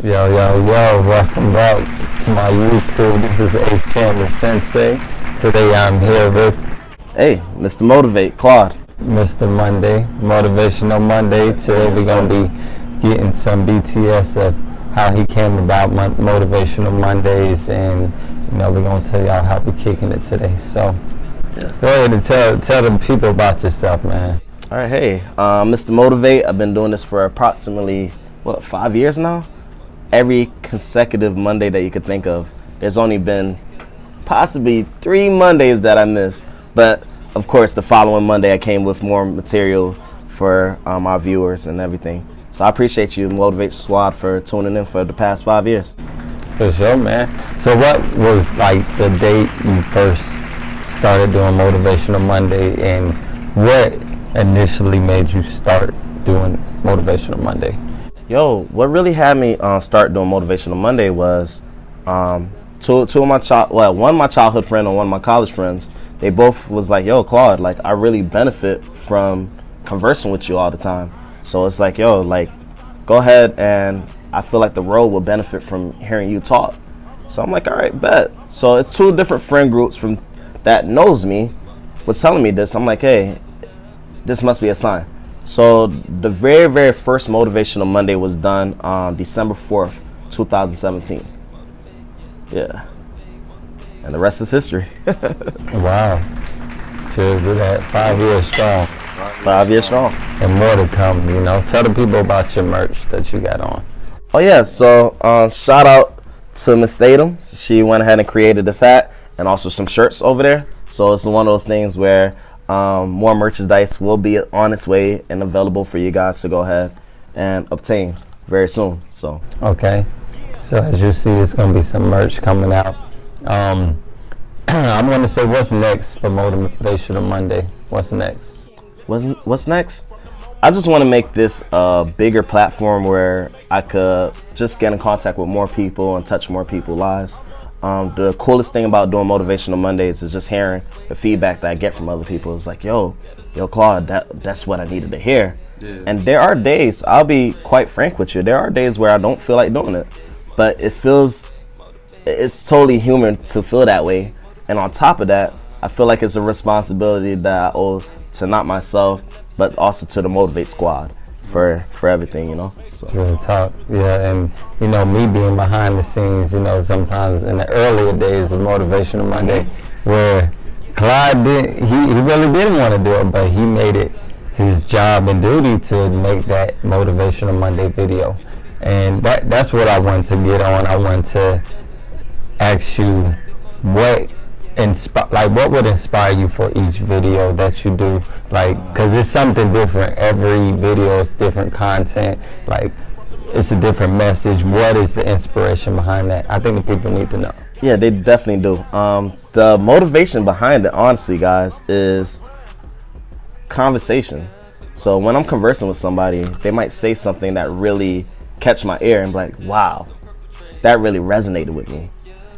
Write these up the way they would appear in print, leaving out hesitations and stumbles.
Yo, welcome back to my YouTube. This is Ace Chandler Sensei. Today I'm here with Mr. Motivate, Claude. Mr. Monday, Motivational Monday. Today we're going to be getting some BTS of how he came about Motivational Mondays, and we're going to tell y'all how we're kicking it today. So go ahead and tell the people about yourself, man. All right, Mr. Motivate. I've been doing this for approximately 5 years now. Every consecutive Monday that you could think of. There's only been possibly 3 Mondays that I missed, but of course the following Monday I came with more material for our viewers and everything. So I appreciate you, Motivate Squad, for tuning in for the past 5 years. For sure, man. So what was like the date you first started doing Motivational Monday, and what initially made you start doing Motivational Monday? What really had me start doing Motivational Monday was one of my childhood friend and one of my college friends. They both was like, yo, Claude, like I really benefit from conversing with you all the time. So it's like, go ahead, and I feel like the world will benefit from hearing you talk. So I'm like, all right, bet. So it's 2 different friend groups from that knows me was telling me this. I'm like, hey, this must be a sign. So the very, very first Motivational Monday was done on December 4th, 2017. Yeah. And the rest is history. Wow. Cheers to that. 5 years strong. 5 years strong. And more to come, Tell the people about your merch that you got on. Oh, yeah. So shout out to Miss Tatum. She went ahead and created this hat and also some shirts over there. So it's one of those things where more merchandise will be on its way and available for you guys to go ahead and obtain very soon. So so as you see, it's going to be some merch coming out. I'm going to say, what's next for Motivational Monday? What's next? What's next? I just want to make this a bigger platform where I could just get in contact with more people and touch more people's lives. The coolest thing about doing Motivational Mondays is just hearing the feedback that I get from other people. It's like, yo, Claude, that's what I needed to hear. Yeah. And there are days, I'll be quite frank with you, there are days where I don't feel like doing it. But it's totally human to feel that way. And on top of that, I feel like it's a responsibility that I owe to not myself, but also to the Motivate Squad for everything, So. Real talk, yeah, and me being behind the scenes, sometimes in the earlier days of Motivational Monday, where Clyde he really didn't want to do it, but he made it his job and duty to make that Motivational Monday video, and that's what I wanted to get on. I wanted to ask you what would inspire you for each video that you do, because it's something different. Every video is different content, it's a different message. What is the inspiration behind that? I think the people need to know. Yeah, they definitely do. The motivation behind it, honestly, guys, is conversation. So when I'm conversing with somebody, they might say something that really catch my ear and be like, wow, that really resonated with me.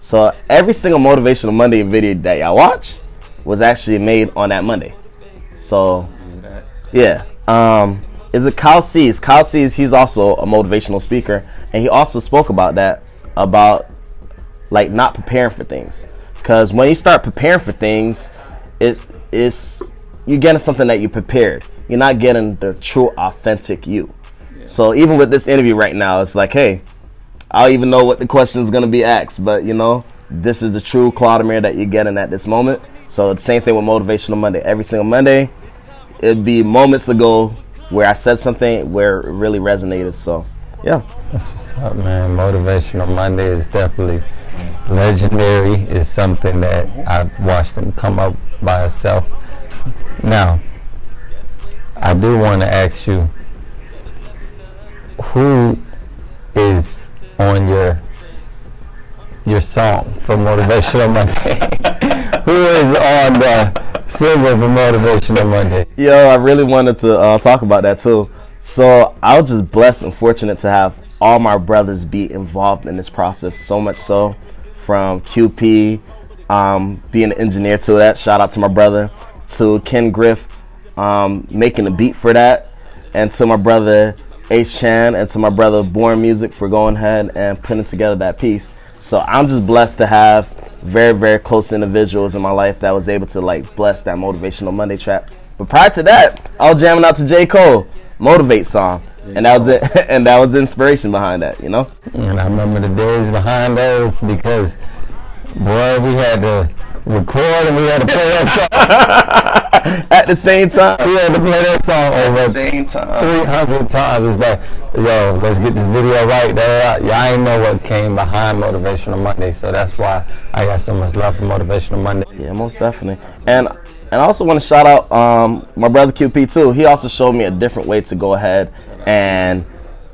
So every single Motivational Monday video that y'all watch was actually made on that Monday. So yeah, is it Kyle C's? Kyle C's, he's also a motivational speaker, and he also spoke about that, about not preparing for things. Because when you start preparing for things, it's you're getting something that you prepared. You're not getting the true, authentic you. Yeah. So even with this interview right now, it's like, hey, I don't even know what the question is going to be asked, but this is the true Claudymir that you're getting at this moment. So the same thing with Motivational Monday. Every single Monday, it'd be moments ago where I said something where it really resonated. So yeah, that's what's up, man. Motivational Monday is definitely legendary. It's something that I've watched him come up by itself. Now, I do want to ask you, who is on your song for Motivational Monday? Who is on the single for Motivational Monday? Yo, I really wanted to talk about that too. So I was just blessed and fortunate to have all my brothers be involved in this process, so much so, from QP, being an engineer to that, shout out to my brother, to Ken Griff, making the beat for that, and to my brother Ace Chan, and to my brother Born Music for going ahead and putting together that piece. So I'm just blessed to have very, very close individuals in my life that was able to like bless that Motivational Monday track. But prior to that, I was jamming out to J. Cole, Motivate song. And that was it, and that was the inspiration behind that, you know? And I remember the days behind those because, boy, we had to record and we had to play that song. At the same time. We had to play that song over at the same time. 300 times. It's like, yo, let's get this video right there. Yeah, I didn't know what came behind Motivational Monday, so that's why I got so much love for Motivational Monday. Yeah, most definitely. And I also want to shout out my brother QP too. He also showed me a different way to go ahead and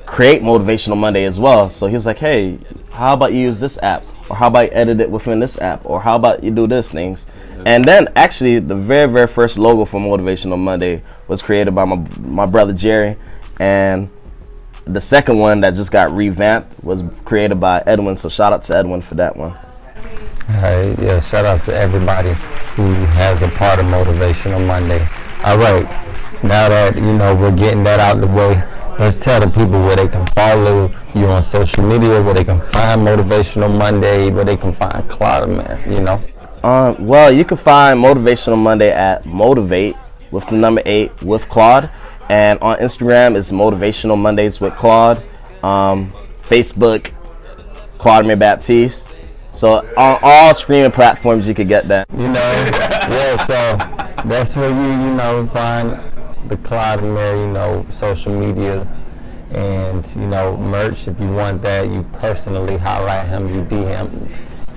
create Motivational Monday as well. So he was like, hey, how about you use this app? Or how about you edit it within this app? Or how about you do this things? And then actually the very, very first logo for Motivational Monday was created by my brother Jerry. And the second one that just got revamped was created by Edwin. So shout out to Edwin for that one. All right, yeah, shout out to everybody who has a part of Motivational Monday. All right, now that, you know, we're getting that out of the way, let's tell the people where they can follow you on social media, where they can find Motivational Monday, where they can find Claudymir, you know? Well, you can find Motivational Monday at Motivate with the number 8 with Claude. And on Instagram, it's Motivational Mondays with Claude. Facebook, Claudymir Baptiste. So on all streaming platforms, you could get that. You know, yeah, so that's where you know, find the Claudymir, you know, social media and, you know, merch. If you want that, you personally holler at him, you DM,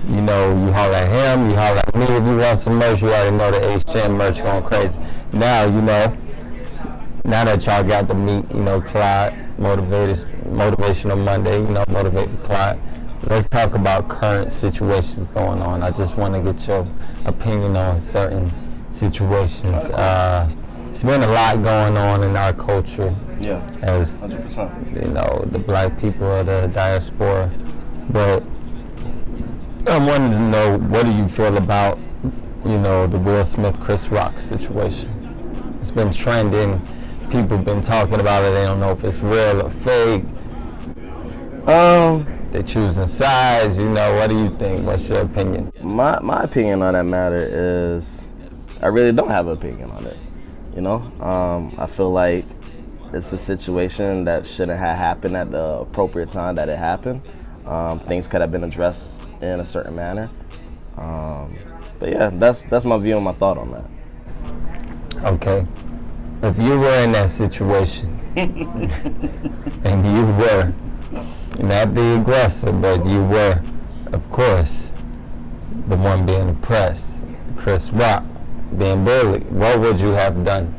you know, you holler at him, you holler at me. If you want some merch, you already know the H10 merch going crazy. Now, you know, now that y'all got to meet, you know, Claude, Motivational Monday, you know, Motivate Claude. Let's talk about current situations going on. I just want to get your opinion on certain situations. It's been a lot going on in our culture. Yeah, as 100%. You know, the black people of the diaspora. But I wanted to know, what do you feel about, you know, the Will Smith, Chris Rock situation? It's been trending. People been talking about it. They don't know if it's real or fake. They're choosing sides, you know. What do you think? What's your opinion? My opinion on that matter is I really don't have an opinion on it. You know, I feel like it's a situation that shouldn't have happened at the appropriate time that it happened. Things could have been addressed in a certain manner. But yeah, that's my view and my thought on that. Okay. If you were in that situation and you were not the aggressor, but you were, of course, the one being oppressed, Chris Rock being bullied, what would you have done?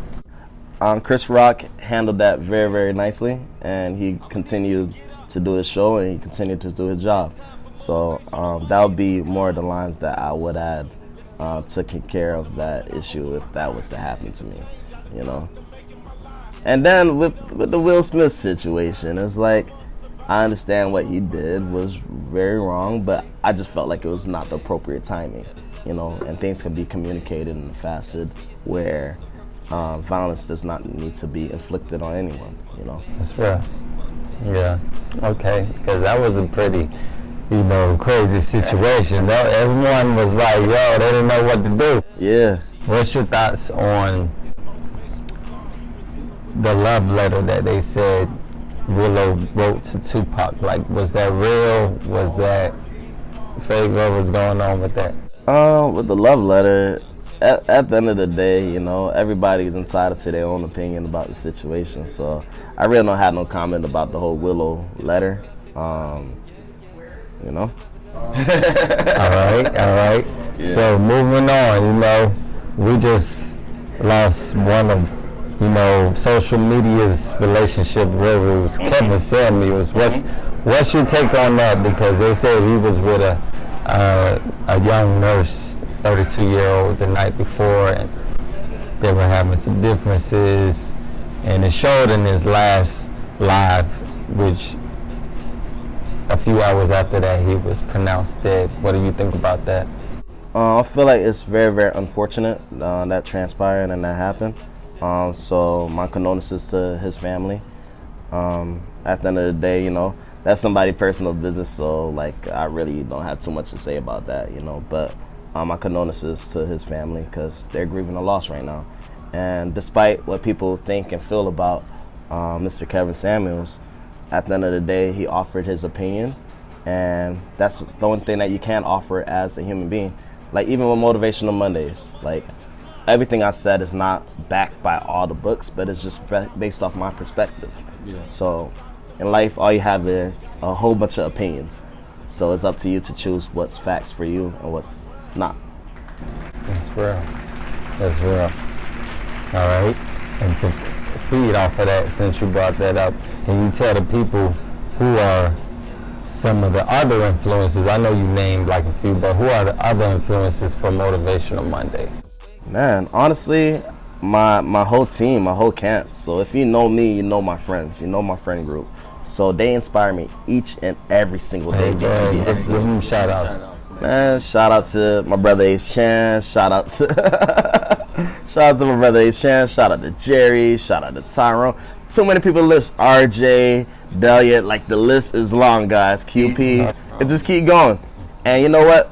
Chris Rock handled that very, very nicely, and he continued to do his show and he continued to do his job. So that would be more of the lines that I would add, taking care of that issue if that was to happen to me, you know. And then with the Will Smith situation, it's like, I understand what he did was very wrong, but I just felt like it was not the appropriate timing, you know, and things can be communicated in a facet where violence does not need to be inflicted on anyone, you know. That's right. Yeah. Okay. Because that was a pretty, you know, crazy situation. Everyone was like, yo, they didn't know what to do. Yeah. What's your thoughts on the love letter that they said Willow wrote to Tupac? Like, was that real? Was that fake? What was going on with that? With the love letter, at the end of the day, you know, everybody's entitled to their own opinion about the situation. So I really don't have no comment about the whole Willow letter. You know. All right. Yeah. So moving on, you know, we just lost one of, you know, social media's relationship gurus, Kevin Samuels. What's your take on that? Because they say he was with a young nurse, 32-year-old, the night before, and they were having some differences, and it showed in his last live, which a few hours after that he was pronounced dead. What do you think about that? I feel like it's very, very unfortunate that transpired and that happened. So my condolences to his family. At the end of the day, you know, that's somebody's personal business, so like I really don't have too much to say about that, you know. But my condolences to his family because they're grieving a loss right now. And despite what people think and feel about Mr. Kevin Samuels, at the end of the day, he offered his opinion, and that's the only thing that you can offer as a human being. Like even with Motivational Mondays, like everything I said is not backed by all the books, but it's just based off my perspective. Yeah. So in life, all you have is a whole bunch of opinions. So it's up to you to choose what's facts for you and what's not. That's real. That's real. All right. And to feed off of that, since you brought that up, can you tell the people who are some of the other influences? I know you named like a few, but who are the other influences for Motivational Monday? Man, honestly, my whole team, my whole camp. So if you know me, you know my friends, you know my friend group. So they inspire me each and every single day. Give them shout outs. Man, shout out to my brother Ace Chan. Shout out to shout out to my brother Ace Chan. Shout out to Jerry. Shout out to Tyrone. So many people list RJ, Delia. Like the list is long, guys. QP. And just keep going. And you know what?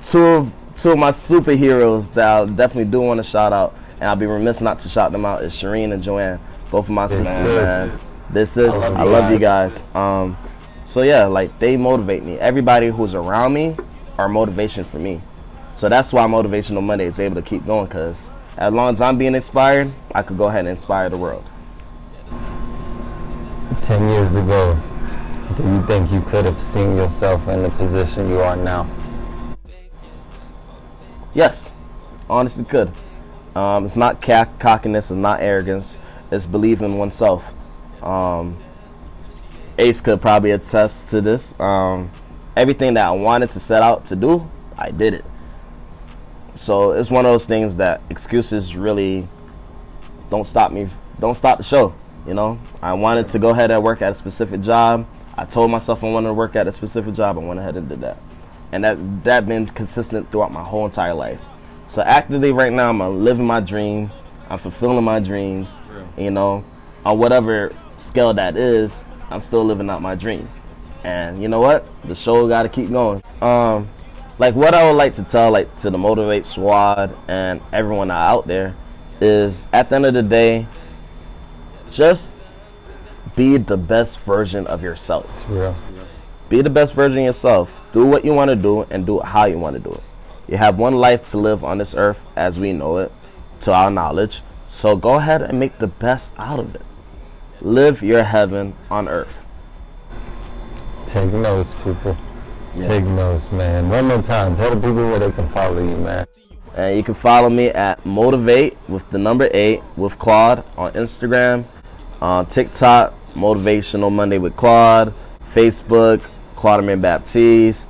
Two of my superheroes that I definitely do want to shout out, and I'll be remiss not to shout them out, is Shireen and Joanne. Both of my sisters, man. I love you guys. So yeah, like they motivate me. Everybody who's around me are motivation for me. So that's why Motivational Monday is able to keep going, because as long as I'm being inspired, I could go ahead and inspire the world. 10 years ago, do you think you could have seen yourself in the position you are now? Yes, honestly could. It's not cockiness, it's not arrogance, it's believing in oneself. Ace could probably attest to this. Everything that I wanted to set out to do, I did it. So it's one of those things that excuses really don't stop the show. You know, I wanted to go ahead and work at a specific job. I told myself I wanted to work at a specific job. I went ahead and did that. And that been consistent throughout my whole entire life. So actively right now, I'm living my dream. I'm fulfilling my dreams. You know, on whatever scale that is, I'm still living out my dream. And you know what? The show got to keep going. Like what I would like to tell, like to the Motivate Squad and everyone out there, is at the end of the day, just be the best version of yourself. Yeah. Be the best version of yourself. Do what you want to do and do it how you want to do it. You have one life to live on this earth as we know it, to our knowledge. So go ahead and make the best out of it. Live your heaven on earth. Take notes, people. Yeah. Take notes, man. One more time, tell the people where they can follow you, man. And you can follow me at Motivate with the number 8 with Claude on Instagram, on TikTok, Motivational Monday with Claude, Facebook, Claudymir Baptiste,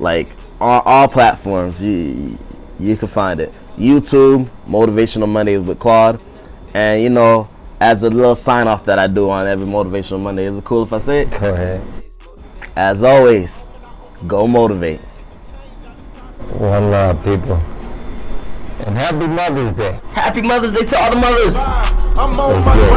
like on all platforms. You can find it. YouTube, Motivational Monday with Claude. And you know, as a little sign off that I do on every Motivational Monday, is it cool if I say it? Go ahead. As always, go motivate. One love, people. And happy Mother's Day. Happy Mother's Day to all the mothers. I'm on Let's my go.